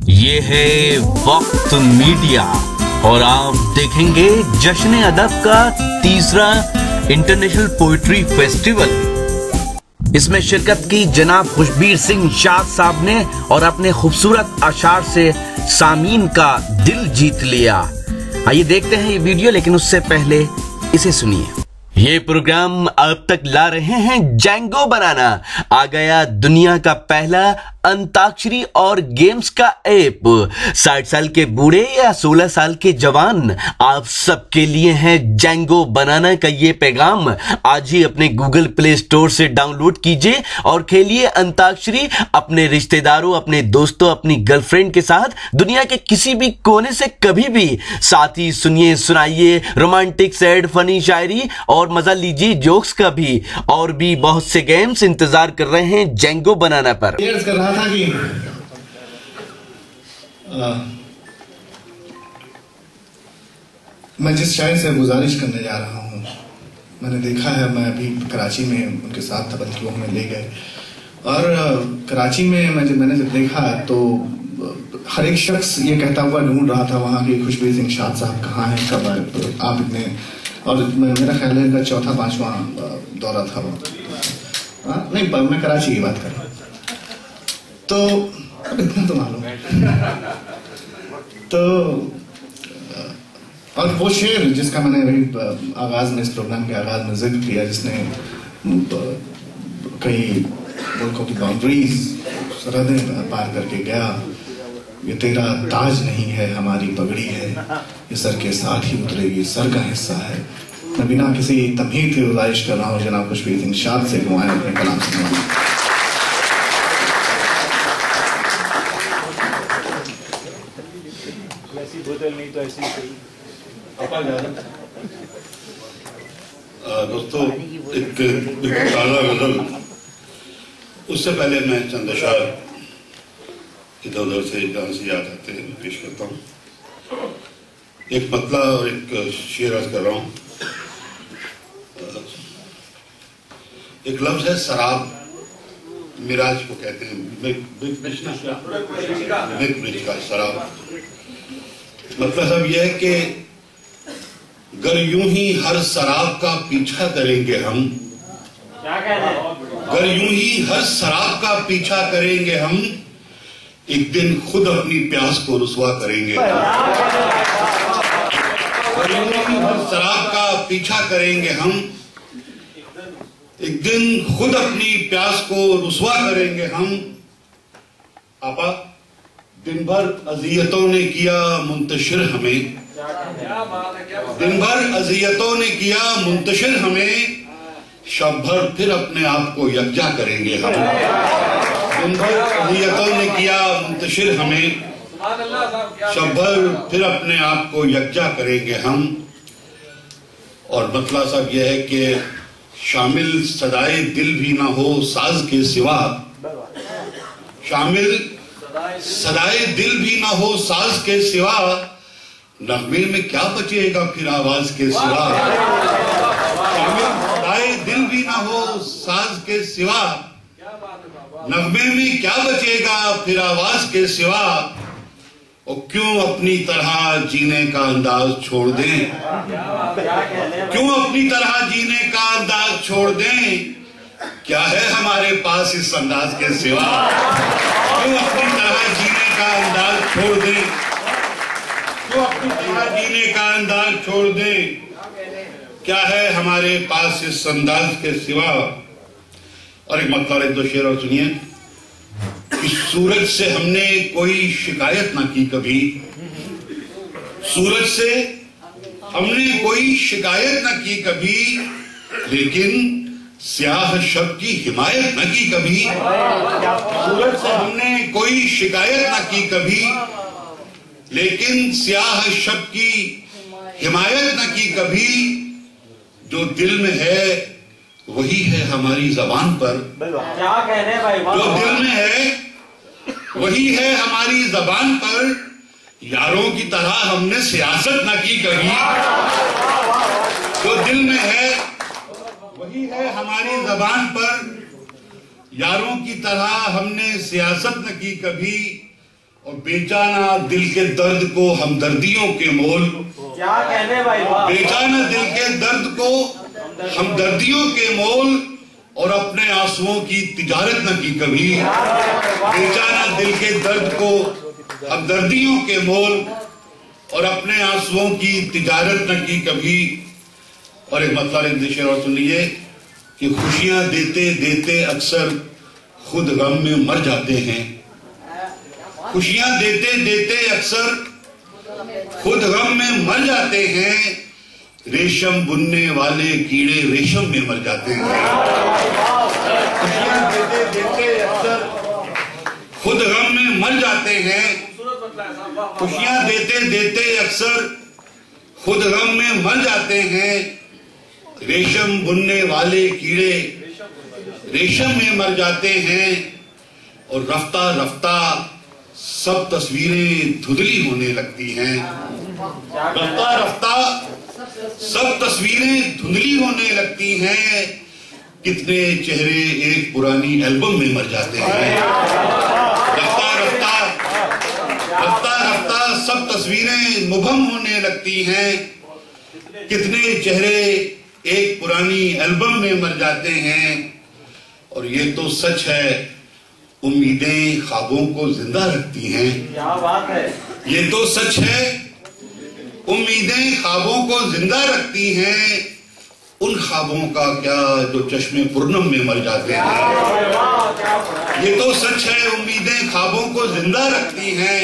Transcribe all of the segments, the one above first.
ये है वक्त मीडिया और आप देखेंगे जश्न अदब का तीसरा इंटरनेशनल पोइट्री फेस्टिवल। इसमें शिरकत की जनाब खुशबीर सिंह शाद साहब ने और अपने खूबसूरत अशार से सामीन का दिल जीत लिया। आइए देखते हैं ये वीडियो, लेकिन उससे पहले इसे सुनिए। ये प्रोग्राम आप तक ला रहे हैं जैंगो बनाना। आ गया दुनिया का पहला अंताक्षरी और गेम्स का ऐप। 60 साल के बूढ़े या 16 साल के जवान, आप सबके लिए है जैंगो बनाना का ये पैगाम। आज ही अपने गूगल प्ले स्टोर से डाउनलोड कीजिए और खेलिए अंताक्षरी अपने रिश्तेदारों, अपने दोस्तों, अपनी गर्लफ्रेंड के साथ दुनिया के किसी भी कोने से कभी भी। साथ ही सुनिए, सुनाइए रोमांटिक, सैड, फनी शायरी और मजा लीजिए जोक्स का भी। और भी बहुत से गेम्स इंतजार कर रहे हैं जैंगो बनाना पर। कर रहा था कि मैं जिस शायर से गुजारिश करने जा रहा हूं, मैंने देखा है, मैं अभी कराची में उनके साथ था, बल्कि वो हमें ले गए और कराची में मैंने जब देखा तो हर एक शख्स ये कहता हुआ ढूंढ रहा था वहां की खुशबीर सिंह शाद साहब कहाँ हैं, कब आए, तो आप इतने, और मेरा ख्याल है इनका चौथा पांचवा दौरा था वो। नहीं, मैं कराची की बात कर रहा हूँ। तो इतना तो मालूम तो और वो शेर जिसका मैंने वही आगाज में, इस प्रोग्राम के आगाज में जिक्र किया, जिसने कई मुल्कों की बाउंड्रीज, सरहदें पार करके गया। ये तेरा ताज नहीं है, हमारी पगड़ी है, ये सर के साथ ही उतरेगी, सर का हिस्सा है। मैं बिना किसी तमहीद की गुजारिश कर रहा हूँ जनाब खुशबीर सिंह शाद से दुआएं अपने कलाम से। नहीं तो ऐसी दोस्तों, एक ताज़ा गजल, उससे पहले मैं चंद अशार इधर उधर से जहाँ से याद आते हैं पेश करता हूँ। एक मतला और एक शेर अर्ज कर रहा हूँ। एक लफ्ज है शराब, मिराज को कहते हैं, मिर्च का शराब। मतलब सब यह है कि अगर यूं ही हर शराब का पीछा करेंगे हम, क्या कह रहे हैं? अगर यूं ही हर शराब का पीछा करेंगे हम, एक दिन खुद अपनी प्यास को रुसवा करेंगे। अगर यूं ही हर शराब का पीछा करेंगे हम, एक दिन खुद अपनी प्यास को रुसवा करेंगे हम। आपा, दिन भर अजियतों ने किया मुंतशिर हमें, दिन भर अजियतों ने किया मुंतशिर हमें, शब भर फिर अपने आप को यकजा करेंगे हम। दिन भर अजियतों ने किया मुंतशिर हमें, शब भर फिर अपने आप को यकजा करेंगे हम। और मतलब सब यह है कि शामिल सदाए दिल भी ना हो साज के सिवा, शामिल सदाए दिल भी ना हो साज के सिवा, नगमे में क्या बचेगा फिर आवाज के सिवा। शामिल सदाए दिल भी ना हो साज के सिवा, नगमे में क्या बचेगा फिर आवाज के सिवा। और क्यों अपनी तरह जीने का अंदाज छोड़ दें, क्यों अपनी तरह जीने का अंदाज छोड़ दें, क्या है हमारे पास इस अंदाज के सिवा। क्यों अपनी तरह जीने का अंदाज छोड़ दें, क्यों अपनी तरह जीने का अंदाज छोड़ दें, क्या है हमारे पास इस अंदाज के सिवा। और एक मतलब, एक दो शेर और सुनिए। इस सूरज से हमने कोई शिकायत ना की कभी, सूरज से हमने कोई शिकायत ना की कभी, लेकिन स्याह शब की हिमायत न की कभी। सूरज से हमने कोई शिकायत न की कभी, लेकिन स्याह शब की हिमायत न की कभी। जो दिल में है वही है हमारी जबान पर, क्या कह रहे हैं भाई? जो दिल में है वही है हमारी जबान पर। यारों की तरह हमने सियासत न की कभी, जो दिल में है वही है हमारी जबान पर। यारों की तरह हमने सियासत न की कभी, और बेचा ना दिल के दर्द को हमदर्दियों के मोल। क्या कहने भाई वाह। बेचा ना दिल के दर्द को हमदर्दियों के मोल और अपने आंसुओं की तिजारत न की कभी। बेचा ना दिल के दर्द को हमदर्दियों के मोल और अपने आंसुओं की तिजारत न की कभी। और एक मतलब शेर और सुन लीजिए कि खुशियां देते देते अक्सर खुद गम में मर जाते हैं। खुशियां देते देते अक्सर खुद गम में मर जाते हैं। रेशम बुनने वाले कीड़े रेशम में मर जाते हैं। खुशियां देते देते अक्सर खुद गम में मर जाते हैं। खुशियां देते देते अक्सर खुद गम में मर जाते हैं। रेशम बुनने वाले कीड़े रेशम में मर जाते हैं। और रफ्ता रफ्ता सब तस्वीरें धुंधली होने लगती हैं। रफ्ता रफ्ता सब तस्वीरें धुंधली होने लगती हैं। कितने चेहरे एक पुरानी एल्बम में मर जाते हैं। रफ्ता रफ्ता रफ्ता रफ्ता सब तस्वीरें मुबहम होने लगती हैं। कितने चेहरे एक पुरानी एल्बम में मर जाते हैं। और ये तो सच है, उम्मीदें ख्वाबों को जिंदा रखती हैं। क्या बात है। ये तो सच है, उम्मीदें ख्वाबों को जिंदा रखती हैं। उन ख्वाबों का क्या जो चश्मे पूर्णम में मर जाते हैं। ये तो सच है, उम्मीदें ख्वाबों को जिंदा रखती हैं।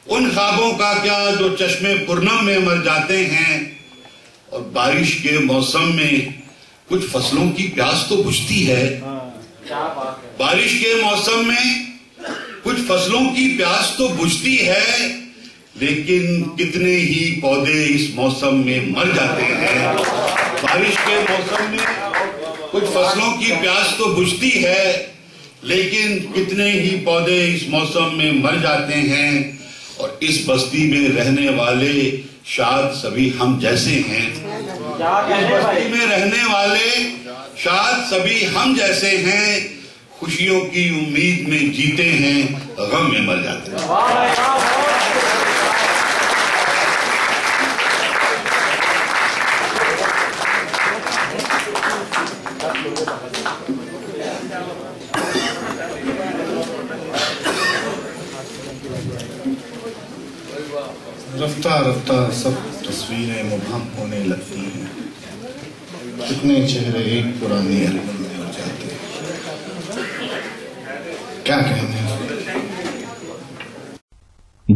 उन ख्वाबों का क्या जो चश्मे पूर्णम में मर जाते हैं। और बारिश के मौसम में कुछ फसलों की प्यास तो बुझती है। बारिश के मौसम में कुछ फसलों की प्यास तो बुझती है। लेकिन कितने ही पौधे इस मौसम में मर जाते हैं। बारिश के मौसम में कुछ फसलों की प्यास तो बुझती है। लेकिन कितने ही पौधे इस मौसम में मर जाते हैं। और इस बस्ती में रहने वाले शायद सभी हम जैसे हैं। इस बस्ती में रहने वाले शायद सभी हम जैसे हैं। खुशियों की उम्मीद में जीते हैं, गम में मर जाते हैं। रफ्ता रफ्ता सब तस्वीरें मुबहम होने लगती हैं। कितने चेहरे एक पुरानी एल्बम में हो जाते हैं। क्या कहने।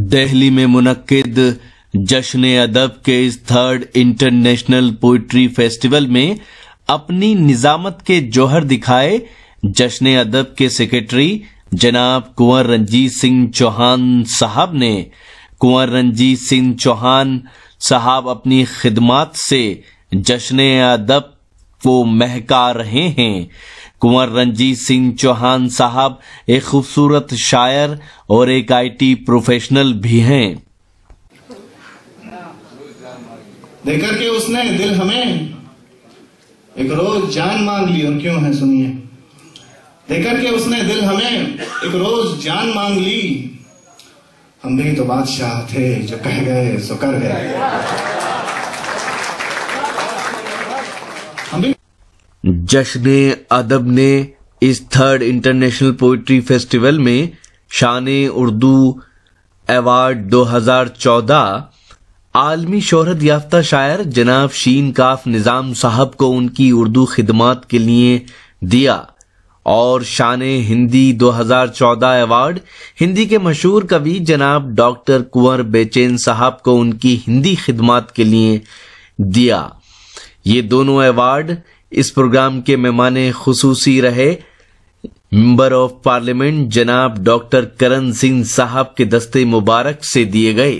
दिल्ली में मुनक्किद जश्न अदब के इस 3rd इंटरनेशनल पोइट्री फेस्टिवल में अपनी निजामत के जौहर दिखाए जश्न अदब के सेक्रेटरी जनाब कुंवर रंजीत सिंह चौहान साहब ने। कुंवर रंजीत सिंह चौहान साहब अपनी खिदमात से जश्न अदब को महका रहे हैं। कुंवर रंजीत सिंह चौहान साहब एक खूबसूरत शायर और एक IT प्रोफेशनल भी हैं। देकर के उसने दिल हमें एक रोज जान मांग ली। और क्यों है सुनिए। देकर के उसने दिल हमें एक रोज जान मांग ली। हम भी तो बादशाह थे जो कह गए सो कर गए। हम भी जश्न अदब ने इस 3rd इंटरनेशनल पोइट्री फेस्टिवल में शान उर्दू अवार्ड 2014 आलमी शोहरत याफ्ता शायर जनाब शीन काफ निजाम साहब को उनकी उर्दू खिदमात के लिए दिया। और शान हिंदी 2014 अवार्ड हिंदी के मशहूर कवि जनाब डॉक्टर कुंवर बेचैन साहब को उनकी हिंदी खिदमात के लिए दिया। ये दोनों अवार्ड इस प्रोग्राम के मेहमान खुसूसी रहे मेंबर ऑफ पार्लियामेंट जनाब डॉक्टर करण सिंह साहब के दस्ते मुबारक से दिए गए।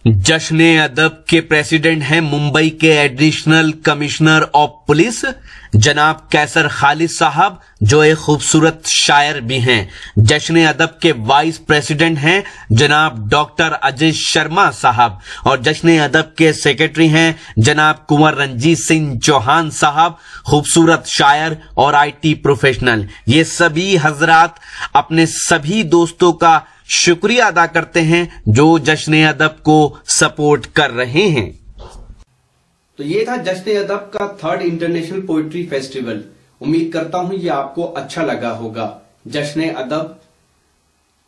जश्न अदब के प्रेसिडेंट हैं मुंबई के एडिशनल कमिश्नर ऑफ पुलिस जनाब कैसर खालिद साहब, जो एक खूबसूरत शायर भी हैं। जश्न अदब के वाइस प्रेसिडेंट हैं जनाब डॉक्टर अजय शर्मा साहब, और जश्न अदब के सेक्रेटरी हैं जनाब कुंवर रंजीत सिंह चौहान साहब, खूबसूरत शायर और IT प्रोफेशनल। ये सभी हजरात अपने सभी दोस्तों का शुक्रिया अदा करते हैं जो जश्न अदब को सपोर्ट कर रहे हैं। तो ये था जश्न अदब का 3rd इंटरनेशनल पोइट्री फेस्टिवल। उम्मीद करता हूं ये आपको अच्छा लगा होगा। जश्न अदब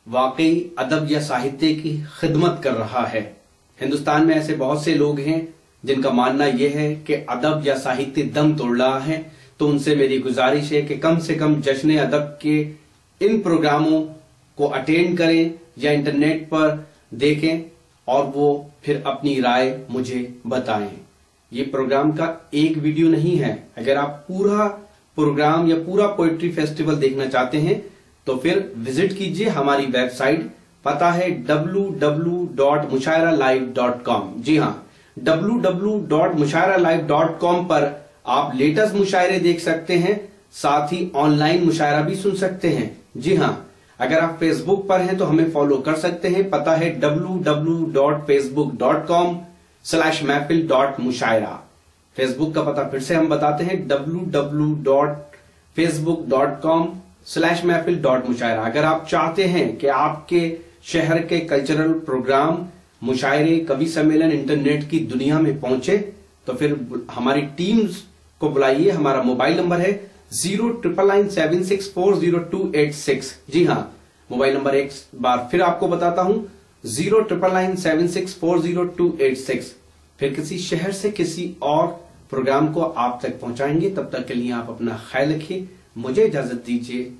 वाकई अदब या साहित्य की खिदमत कर रहा है। हिंदुस्तान में ऐसे बहुत से लोग हैं जिनका मानना यह है कि अदब या साहित्य दम तोड़ रहा है, तो उनसे मेरी गुजारिश है कि कम से कम जश्न अदब के इन प्रोग्रामों को अटेंड करें या इंटरनेट पर देखें और वो फिर अपनी राय मुझे बताएं। ये प्रोग्राम का एक वीडियो नहीं है। अगर आप पूरा प्रोग्राम या पूरा पोइट्री फेस्टिवल देखना चाहते हैं तो फिर विजिट कीजिए हमारी वेबसाइट। पता है www.mushairalive.com। जी हां, www.mushairalive.com पर आप लेटेस्ट मुशायरे देख सकते हैं, साथ ही ऑनलाइन मुशायरा भी सुन सकते हैं। जी हां, अगर आप फेसबुक पर हैं तो हमें फॉलो कर सकते हैं। पता है www.facebook.com/महफिल.मुशायरा। फेसबुक का पता फिर से हम बताते हैं, www.facebook.com/महफिल.मुशायरा। अगर आप चाहते हैं कि आपके शहर के कल्चरल प्रोग्राम, मुशायरे, कवि सम्मेलन इंटरनेट की दुनिया में पहुंचे तो फिर हमारी टीम्स को बुलाइए। हमारा मोबाइल नंबर है 09997640286। जी हां, मोबाइल नंबर एक बार फिर आपको बताता हूं, 09997640286। फिर किसी शहर से किसी और प्रोग्राम को आप तक पहुंचाएंगे। तब तक के लिए आप अपना ख्याल रखिए। मुझे इजाजत दीजिए।